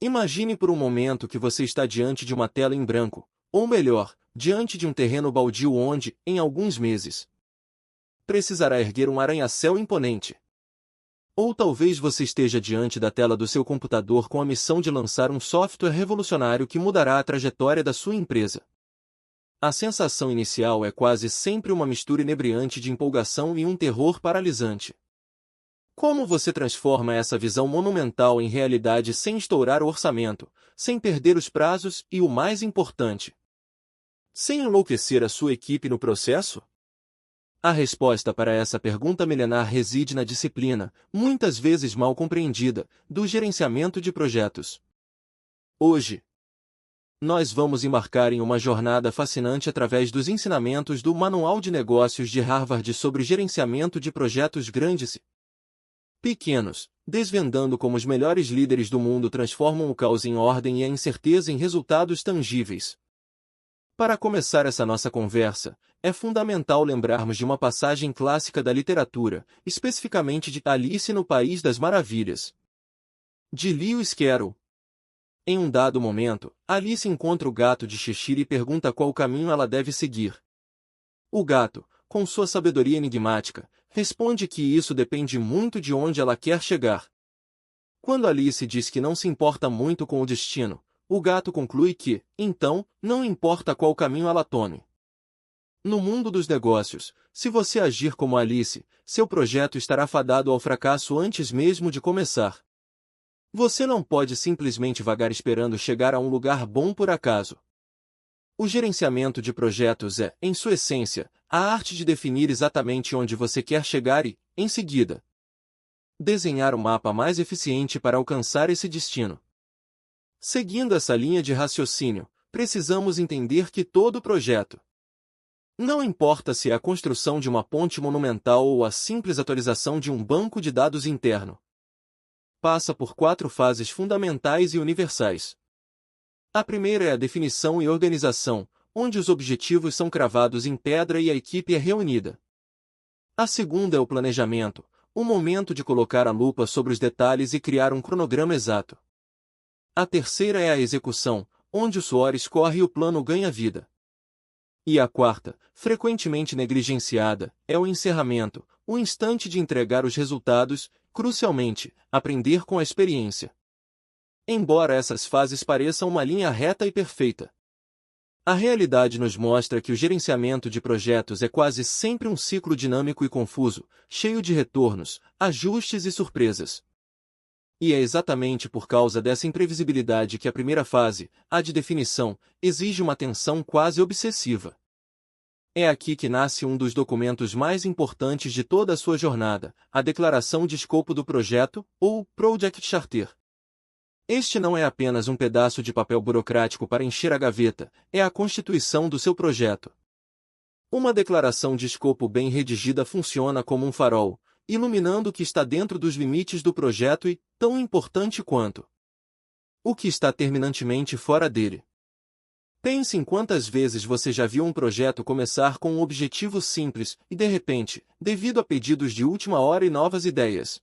Imagine por um momento que você está diante de uma tela em branco, ou melhor, diante de um terreno baldio onde, em alguns meses, precisará erguer um arranha-céu imponente. Ou talvez você esteja diante da tela do seu computador com a missão de lançar um software revolucionário que mudará a trajetória da sua empresa. A sensação inicial é quase sempre uma mistura inebriante de empolgação e um terror paralisante. Como você transforma essa visão monumental em realidade sem estourar o orçamento, sem perder os prazos e, o mais importante, sem enlouquecer a sua equipe no processo? A resposta para essa pergunta milenar reside na disciplina, muitas vezes mal compreendida, do gerenciamento de projetos. Hoje, nós vamos embarcar em uma jornada fascinante através dos ensinamentos do Manual de Negócios de Harvard sobre gerenciamento de projetos grandes e pequenos, desvendando como os melhores líderes do mundo transformam o caos em ordem e a incerteza em resultados tangíveis. Para começar essa nossa conversa, é fundamental lembrarmos de uma passagem clássica da literatura, especificamente de Alice no País das Maravilhas, de Lewis Carroll. Em um dado momento, Alice encontra o gato de Cheshire e pergunta qual caminho ela deve seguir. O gato, com sua sabedoria enigmática, responde que isso depende muito de onde ela quer chegar. Quando Alice diz que não se importa muito com o destino, o gato conclui que, então, não importa qual caminho ela tome. No mundo dos negócios, se você agir como Alice, seu projeto estará fadado ao fracasso antes mesmo de começar. Você não pode simplesmente vagar esperando chegar a um lugar bom por acaso. O gerenciamento de projetos é, em sua essência, a arte de definir exatamente onde você quer chegar e, em seguida, desenhar o mapa mais eficiente para alcançar esse destino. Seguindo essa linha de raciocínio, precisamos entender que todo projeto, não importa se é a construção de uma ponte monumental ou a simples atualização de um banco de dados interno, passa por 4 fases fundamentais e universais. A primeira é a definição e organização, onde os objetivos são cravados em pedra e a equipe é reunida. A segunda é o planejamento, o momento de colocar a lupa sobre os detalhes e criar um cronograma exato. A terceira é a execução, onde o suor escorre e o plano ganha vida. E a quarta, frequentemente negligenciada, é o encerramento, o instante de entregar os resultados, crucialmente, aprender com a experiência. Embora essas fases pareçam uma linha reta e perfeita, a realidade nos mostra que o gerenciamento de projetos é quase sempre um ciclo dinâmico e confuso, cheio de retornos, ajustes e surpresas. E é exatamente por causa dessa imprevisibilidade que a primeira fase, a de definição, exige uma atenção quase obsessiva. É aqui que nasce um dos documentos mais importantes de toda a sua jornada, a Declaração de Escopo do Projeto, ou Project Charter. Este não é apenas um pedaço de papel burocrático para encher a gaveta, é a constituição do seu projeto. Uma declaração de escopo bem redigida funciona como um farol, iluminando o que está dentro dos limites do projeto e, tão importante quanto, o que está terminantemente fora dele. Pense em quantas vezes você já viu um projeto começar com um objetivo simples e, de repente, devido a pedidos de última hora e novas ideias,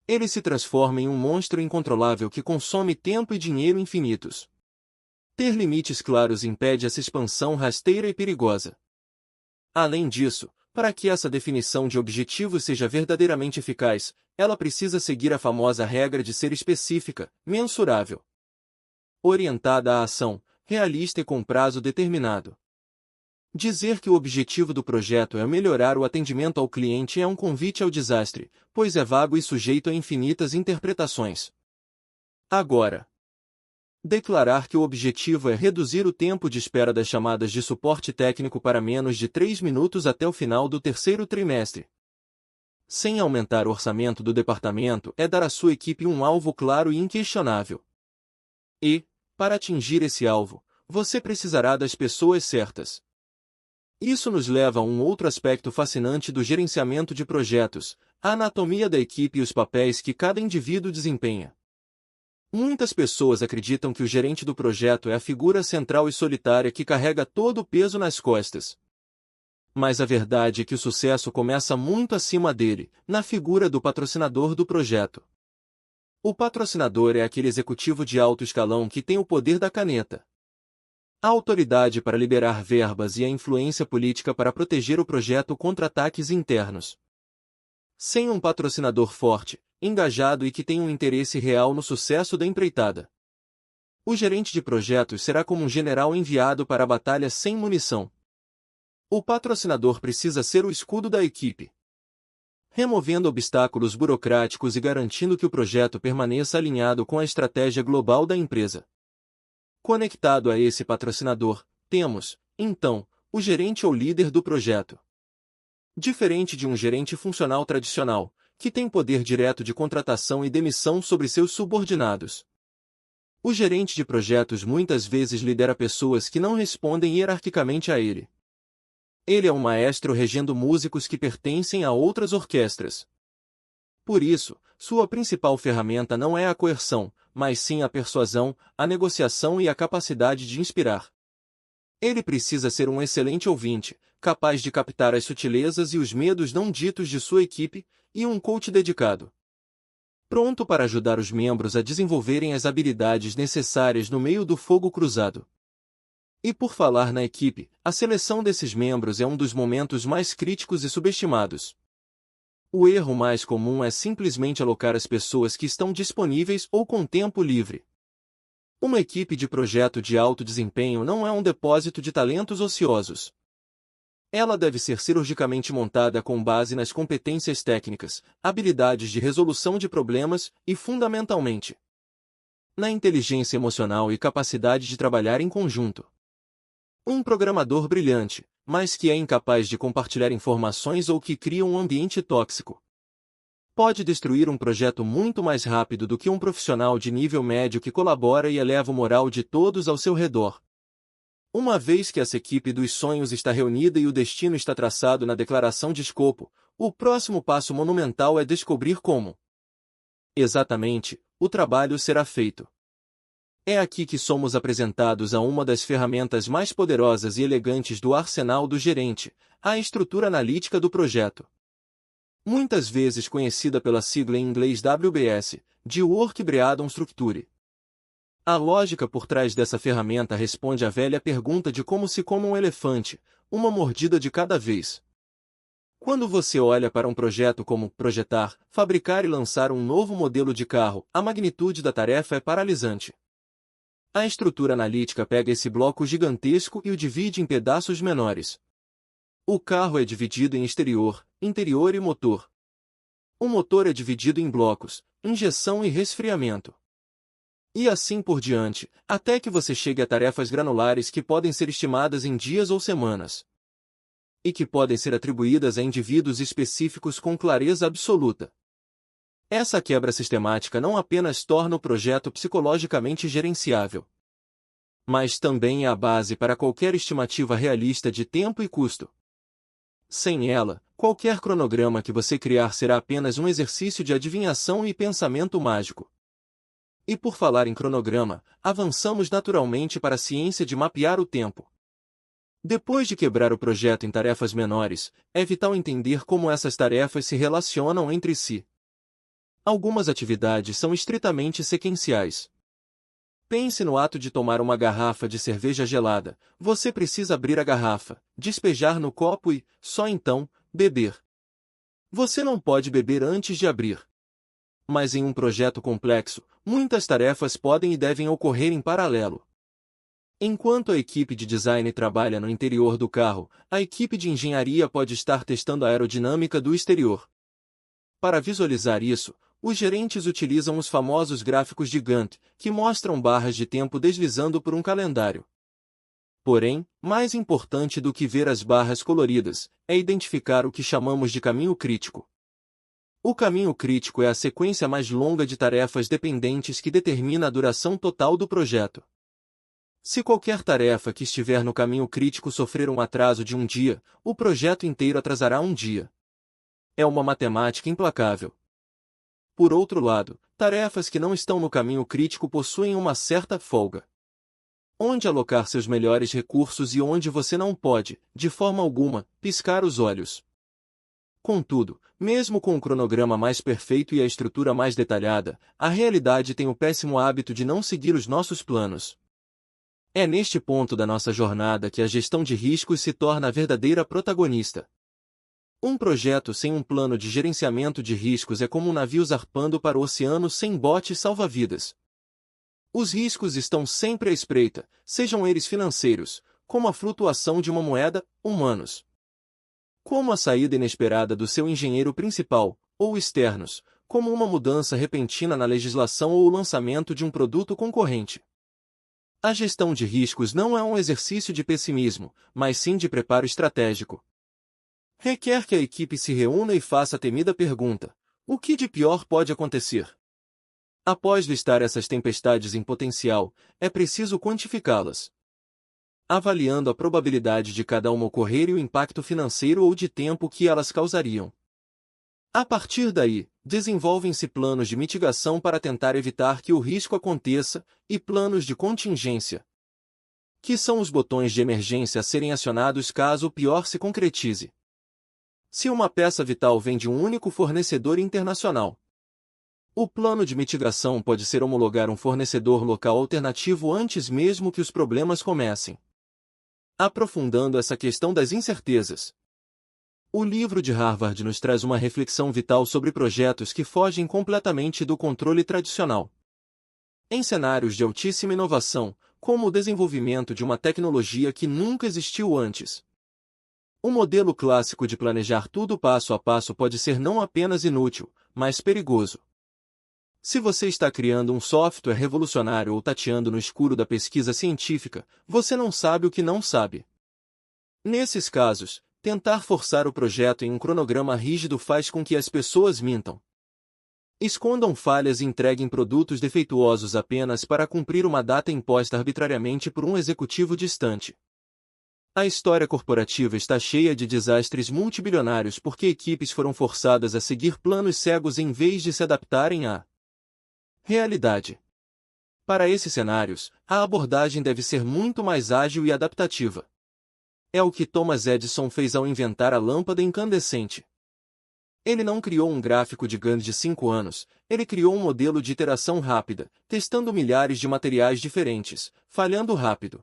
ele se transforma em um monstro incontrolável que consome tempo e dinheiro infinitos. Ter limites claros impede essa expansão rasteira e perigosa. Além disso, para que essa definição de objetivos seja verdadeiramente eficaz, ela precisa seguir a famosa regra de ser específica, mensurável, orientada à ação, realista e com prazo determinado. Dizer que o objetivo do projeto é melhorar o atendimento ao cliente é um convite ao desastre, pois é vago e sujeito a infinitas interpretações. Agora, declarar que o objetivo é reduzir o tempo de espera das chamadas de suporte técnico para menos de 3 minutos até o final do terceiro trimestre, sem aumentar o orçamento do departamento, é dar à sua equipe um alvo claro e inquestionável. E, para atingir esse alvo, você precisará das pessoas certas. Isso nos leva a um outro aspecto fascinante do gerenciamento de projetos, a anatomia da equipe e os papéis que cada indivíduo desempenha. Muitas pessoas acreditam que o gerente do projeto é a figura central e solitária que carrega todo o peso nas costas. Mas a verdade é que o sucesso começa muito acima dele, na figura do patrocinador do projeto. O patrocinador é aquele executivo de alto escalão que tem o poder da caneta, a autoridade para liberar verbas e a influência política para proteger o projeto contra ataques internos. Sem um patrocinador forte, engajado e que tenha um interesse real no sucesso da empreitada, o gerente de projetos será como um general enviado para a batalha sem munição. O patrocinador precisa ser o escudo da equipe, removendo obstáculos burocráticos e garantindo que o projeto permaneça alinhado com a estratégia global da empresa. Conectado a esse patrocinador, temos, então, o gerente ou líder do projeto. Diferente de um gerente funcional tradicional, que tem poder direto de contratação e demissão sobre seus subordinados, o gerente de projetos muitas vezes lidera pessoas que não respondem hierarquicamente a ele. Ele é um maestro regendo músicos que pertencem a outras orquestras. Por isso, sua principal ferramenta não é a coerção, mas sim a persuasão, a negociação e a capacidade de inspirar. Ele precisa ser um excelente ouvinte, capaz de captar as sutilezas e os medos não ditos de sua equipe, e um coach dedicado, pronto para ajudar os membros a desenvolverem as habilidades necessárias no meio do fogo cruzado. E por falar na equipe, a seleção desses membros é um dos momentos mais críticos e subestimados. O erro mais comum é simplesmente alocar as pessoas que estão disponíveis ou com tempo livre. Uma equipe de projeto de alto desempenho não é um depósito de talentos ociosos. Ela deve ser cirurgicamente montada com base nas competências técnicas, habilidades de resolução de problemas e, fundamentalmente, na inteligência emocional e capacidade de trabalhar em conjunto. Um programador brilhante, mas que é incapaz de compartilhar informações ou que cria um ambiente tóxico, pode destruir um projeto muito mais rápido do que um profissional de nível médio que colabora e eleva o moral de todos ao seu redor. Uma vez que essa equipe dos sonhos está reunida e o destino está traçado na declaração de escopo, o próximo passo monumental é descobrir como, exatamente, o trabalho será feito. É aqui que somos apresentados a uma das ferramentas mais poderosas e elegantes do arsenal do gerente, a estrutura analítica do projeto. Muitas vezes conhecida pela sigla em inglês WBS, de Work Breakdown Structure. A lógica por trás dessa ferramenta responde à velha pergunta de como se come um elefante, uma mordida de cada vez. Quando você olha para um projeto como projetar, fabricar e lançar um novo modelo de carro, a magnitude da tarefa é paralisante. A estrutura analítica pega esse bloco gigantesco e o divide em pedaços menores. O carro é dividido em exterior, interior e motor. O motor é dividido em blocos, injeção e resfriamento. E assim por diante, até que você chegue a tarefas granulares que podem ser estimadas em dias ou semanas, e que podem ser atribuídas a indivíduos específicos com clareza absoluta. Essa quebra sistemática não apenas torna o projeto psicologicamente gerenciável, mas também é a base para qualquer estimativa realista de tempo e custo. Sem ela, qualquer cronograma que você criar será apenas um exercício de adivinhação e pensamento mágico. E por falar em cronograma, avançamos naturalmente para a ciência de mapear o tempo. Depois de quebrar o projeto em tarefas menores, é vital entender como essas tarefas se relacionam entre si. Algumas atividades são estritamente sequenciais. Pense no ato de tomar uma garrafa de cerveja gelada. Você precisa abrir a garrafa, despejar no copo e, só então, beber. Você não pode beber antes de abrir. Mas em um projeto complexo, muitas tarefas podem e devem ocorrer em paralelo. Enquanto a equipe de design trabalha no interior do carro, a equipe de engenharia pode estar testando a aerodinâmica do exterior. Para visualizar isso, os gerentes utilizam os famosos gráficos de Gantt, que mostram barras de tempo deslizando por um calendário. Porém, mais importante do que ver as barras coloridas, é identificar o que chamamos de caminho crítico. O caminho crítico é a sequência mais longa de tarefas dependentes que determina a duração total do projeto. Se qualquer tarefa que estiver no caminho crítico sofrer um atraso de um dia, o projeto inteiro atrasará um dia. É uma matemática implacável. Por outro lado, tarefas que não estão no caminho crítico possuem uma certa folga. Onde alocar seus melhores recursos e onde você não pode, de forma alguma, piscar os olhos. Contudo, mesmo com o cronograma mais perfeito e a estrutura mais detalhada, a realidade tem o péssimo hábito de não seguir os nossos planos. É neste ponto da nossa jornada que a gestão de riscos se torna a verdadeira protagonista. Um projeto sem um plano de gerenciamento de riscos é como um navio zarpando para o oceano sem botes salva-vidas. Os riscos estão sempre à espreita, sejam eles financeiros, como a flutuação de uma moeda, humanos, como a saída inesperada do seu engenheiro principal, ou externos, como uma mudança repentina na legislação ou o lançamento de um produto concorrente. A gestão de riscos não é um exercício de pessimismo, mas sim de preparo estratégico. Requer que a equipe se reúna e faça a temida pergunta: o que de pior pode acontecer? Após listar essas tempestades em potencial, é preciso quantificá-las, avaliando a probabilidade de cada uma ocorrer e o impacto financeiro ou de tempo que elas causariam. A partir daí, desenvolvem-se planos de mitigação para tentar evitar que o risco aconteça, e planos de contingência, que são os botões de emergência a serem acionados caso o pior se concretize. Se uma peça vital vem de um único fornecedor internacional, o plano de mitigação pode ser homologar um fornecedor local alternativo antes mesmo que os problemas comecem. Aprofundando essa questão das incertezas, o livro de Harvard nos traz uma reflexão vital sobre projetos que fogem completamente do controle tradicional. Em cenários de altíssima inovação, como o desenvolvimento de uma tecnologia que nunca existiu antes, o modelo clássico de planejar tudo passo a passo pode ser não apenas inútil, mas perigoso. Se você está criando um software revolucionário ou tateando no escuro da pesquisa científica, você não sabe o que não sabe. Nesses casos, tentar forçar o projeto em um cronograma rígido faz com que as pessoas mintam, escondam falhas e entreguem produtos defeituosos apenas para cumprir uma data imposta arbitrariamente por um executivo distante. A história corporativa está cheia de desastres multibilionários porque equipes foram forçadas a seguir planos cegos em vez de se adaptarem à realidade. Para esses cenários, a abordagem deve ser muito mais ágil e adaptativa. É o que Thomas Edison fez ao inventar a lâmpada incandescente. Ele não criou um gráfico de Gantt de 5 anos, ele criou um modelo de iteração rápida, testando milhares de materiais diferentes, falhando rápido,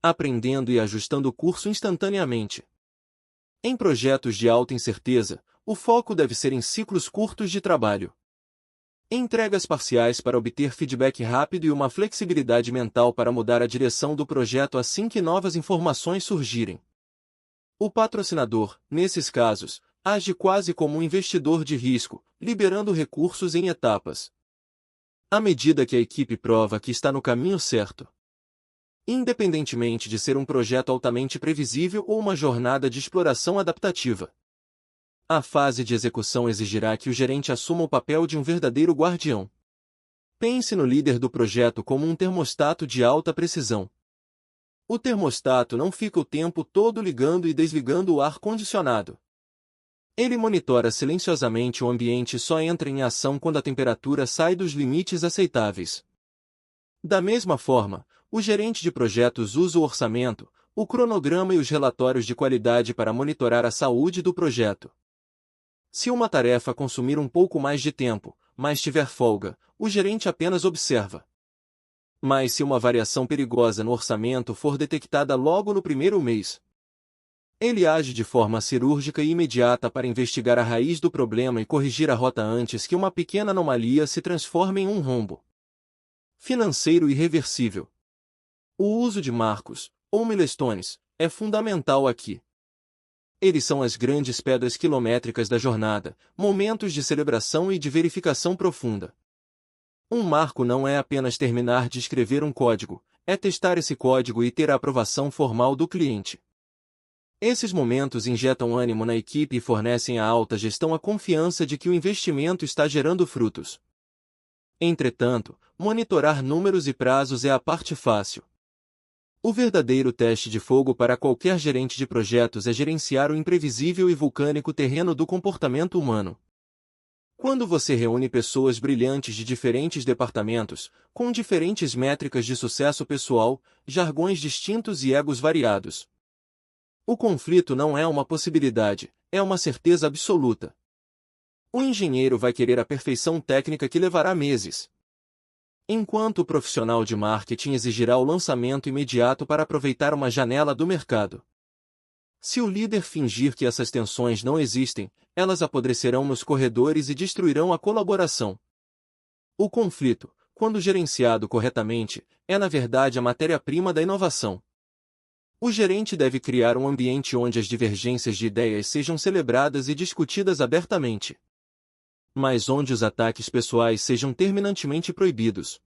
aprendendo e ajustando o curso instantaneamente. Em projetos de alta incerteza, o foco deve ser em ciclos curtos de trabalho, entregas parciais para obter feedback rápido e uma flexibilidade mental para mudar a direção do projeto assim que novas informações surgirem. O patrocinador, nesses casos, age quase como um investidor de risco, liberando recursos em etapas, à medida que a equipe prova que está no caminho certo. Independentemente de ser um projeto altamente previsível ou uma jornada de exploração adaptativa, a fase de execução exigirá que o gerente assuma o papel de um verdadeiro guardião. Pense no líder do projeto como um termostato de alta precisão. O termostato não fica o tempo todo ligando e desligando o ar-condicionado. Ele monitora silenciosamente o ambiente e só entra em ação quando a temperatura sai dos limites aceitáveis. Da mesma forma, o gerente de projetos usa o orçamento, o cronograma e os relatórios de qualidade para monitorar a saúde do projeto. Se uma tarefa consumir um pouco mais de tempo, mas tiver folga, o gerente apenas observa. Mas se uma variação perigosa no orçamento for detectada logo no primeiro mês, ele age de forma cirúrgica e imediata para investigar a raiz do problema e corrigir a rota antes que uma pequena anomalia se transforme em um rombo financeiro irreversível. O uso de marcos, ou milestones, é fundamental aqui. Eles são as grandes pedras quilométricas da jornada, momentos de celebração e de verificação profunda. Um marco não é apenas terminar de escrever um código, é testar esse código e ter a aprovação formal do cliente. Esses momentos injetam ânimo na equipe e fornecem à alta gestão a confiança de que o investimento está gerando frutos. Entretanto, monitorar números e prazos é a parte fácil. O verdadeiro teste de fogo para qualquer gerente de projetos é gerenciar o imprevisível e vulcânico terreno do comportamento humano. Quando você reúne pessoas brilhantes de diferentes departamentos, com diferentes métricas de sucesso pessoal, jargões distintos e egos variados, o conflito não é uma possibilidade, é uma certeza absoluta. O engenheiro vai querer a perfeição técnica que levará meses, enquanto o profissional de marketing exigirá o lançamento imediato para aproveitar uma janela do mercado. Se o líder fingir que essas tensões não existem, elas apodrecerão nos corredores e destruirão a colaboração. O conflito, quando gerenciado corretamente, é na verdade a matéria-prima da inovação. O gerente deve criar um ambiente onde as divergências de ideias sejam celebradas e discutidas abertamente, mas onde os ataques pessoais sejam terminantemente proibidos.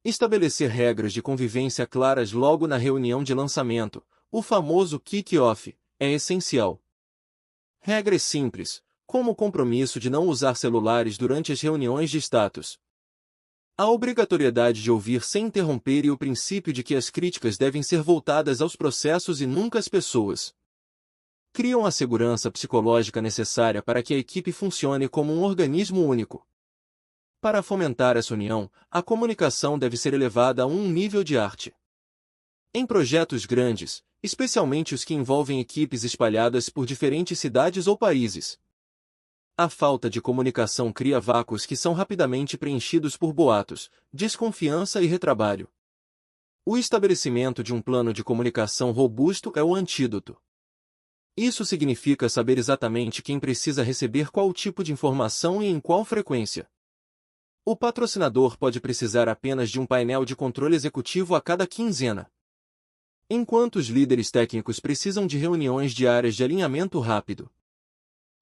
Estabelecer regras de convivência claras logo na reunião de lançamento, o famoso kick-off, é essencial. Regras simples, como o compromisso de não usar celulares durante as reuniões de status, a obrigatoriedade de ouvir sem interromper e o princípio de que as críticas devem ser voltadas aos processos e nunca às pessoas, criam a segurança psicológica necessária para que a equipe funcione como um organismo único. Para fomentar essa união, a comunicação deve ser elevada a um nível de arte. Em projetos grandes, especialmente os que envolvem equipes espalhadas por diferentes cidades ou países, a falta de comunicação cria vácuos que são rapidamente preenchidos por boatos, desconfiança e retrabalho. O estabelecimento de um plano de comunicação robusto é o antídoto. Isso significa saber exatamente quem precisa receber qual tipo de informação e em qual frequência. O patrocinador pode precisar apenas de um painel de controle executivo a cada quinzena, enquanto os líderes técnicos precisam de reuniões diárias de alinhamento rápido.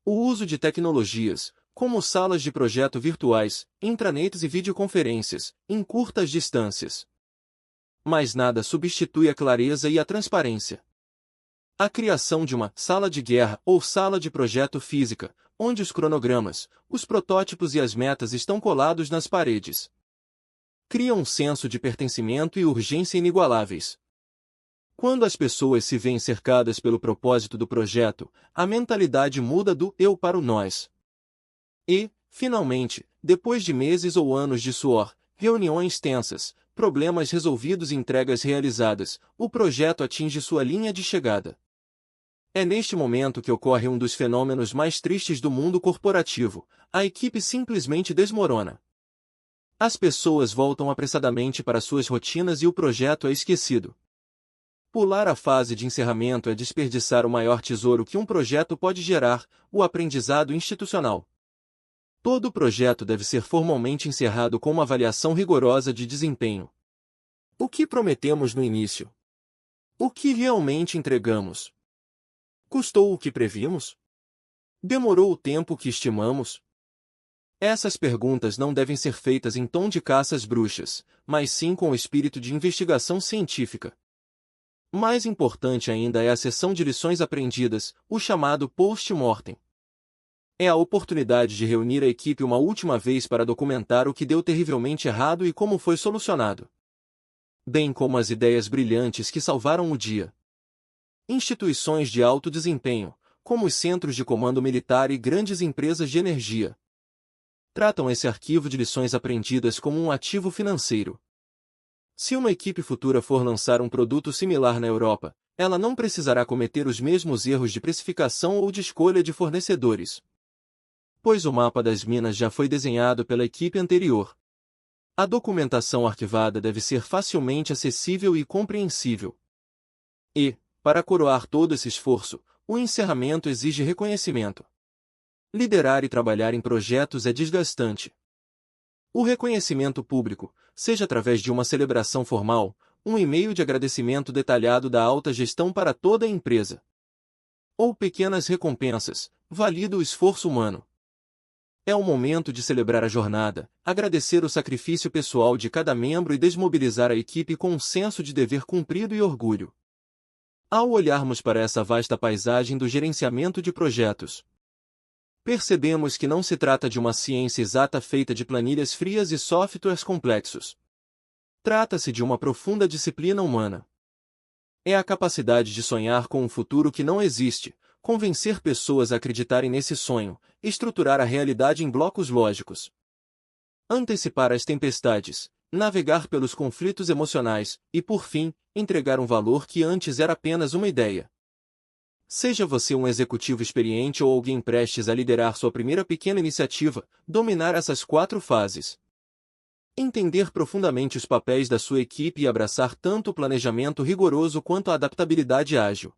O uso de tecnologias, como salas de projeto virtuais, intranets e videoconferências, encurta as distâncias. Mas nada substitui a clareza e a transparência. A criação de uma sala de guerra ou sala de projeto física, onde os cronogramas, os protótipos e as metas estão colados nas paredes, cria um senso de pertencimento e urgência inigualáveis. Quando as pessoas se veem cercadas pelo propósito do projeto, a mentalidade muda do eu para o nós. E, finalmente, depois de meses ou anos de suor, reuniões tensas, problemas resolvidos e entregas realizadas, o projeto atinge sua linha de chegada. É neste momento que ocorre um dos fenômenos mais tristes do mundo corporativo: a equipe simplesmente desmorona. As pessoas voltam apressadamente para suas rotinas e o projeto é esquecido. Pular a fase de encerramento é desperdiçar o maior tesouro que um projeto pode gerar, o aprendizado institucional. Todo projeto deve ser formalmente encerrado com uma avaliação rigorosa de desempenho. O que prometemos no início? O que realmente entregamos? Custou o que previmos? Demorou o tempo que estimamos? Essas perguntas não devem ser feitas em tom de caça às bruxas, mas sim com o espírito de investigação científica. Mais importante ainda é a sessão de lições aprendidas, o chamado post-mortem. É a oportunidade de reunir a equipe uma última vez para documentar o que deu terrivelmente errado e como foi solucionado, bem como as ideias brilhantes que salvaram o dia. Instituições de alto desempenho, como os centros de comando militar e grandes empresas de energia, tratam esse arquivo de lições aprendidas como um ativo financeiro. Se uma equipe futura for lançar um produto similar na Europa, ela não precisará cometer os mesmos erros de precificação ou de escolha de fornecedores, pois o mapa das minas já foi desenhado pela equipe anterior. A documentação arquivada deve ser facilmente acessível e compreensível. E, para coroar todo esse esforço, o encerramento exige reconhecimento. Liderar e trabalhar em projetos é desgastante. O reconhecimento público, seja através de uma celebração formal, um e-mail de agradecimento detalhado da alta gestão para toda a empresa, ou pequenas recompensas, valida o esforço humano. É o momento de celebrar a jornada, agradecer o sacrifício pessoal de cada membro e desmobilizar a equipe com um senso de dever cumprido e orgulho. Ao olharmos para essa vasta paisagem do gerenciamento de projetos, percebemos que não se trata de uma ciência exata feita de planilhas frias e softwares complexos. Trata-se de uma profunda disciplina humana. É a capacidade de sonhar com um futuro que não existe, convencer pessoas a acreditarem nesse sonho, estruturar a realidade em blocos lógicos, antecipar as tempestades, navegar pelos conflitos emocionais e, por fim, entregar um valor que antes era apenas uma ideia. Seja você um executivo experiente ou alguém prestes a liderar sua primeira pequena iniciativa, dominar essas 4 fases. Entender profundamente os papéis da sua equipe e abraçar tanto o planejamento rigoroso quanto a adaptabilidade ágil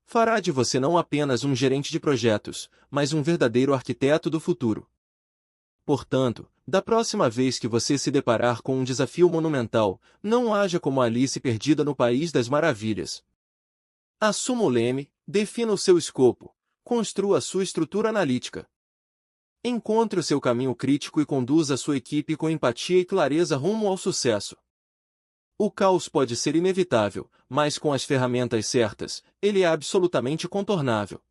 fará de você não apenas um gerente de projetos, mas um verdadeiro arquiteto do futuro. Portanto, da próxima vez que você se deparar com um desafio monumental, não haja como Alice perdida no País das Maravilhas. Assuma o leme, defina o seu escopo, construa a sua estrutura analítica. Encontre o seu caminho crítico e conduza a sua equipe com empatia e clareza rumo ao sucesso. O caos pode ser inevitável, mas com as ferramentas certas, ele é absolutamente contornável.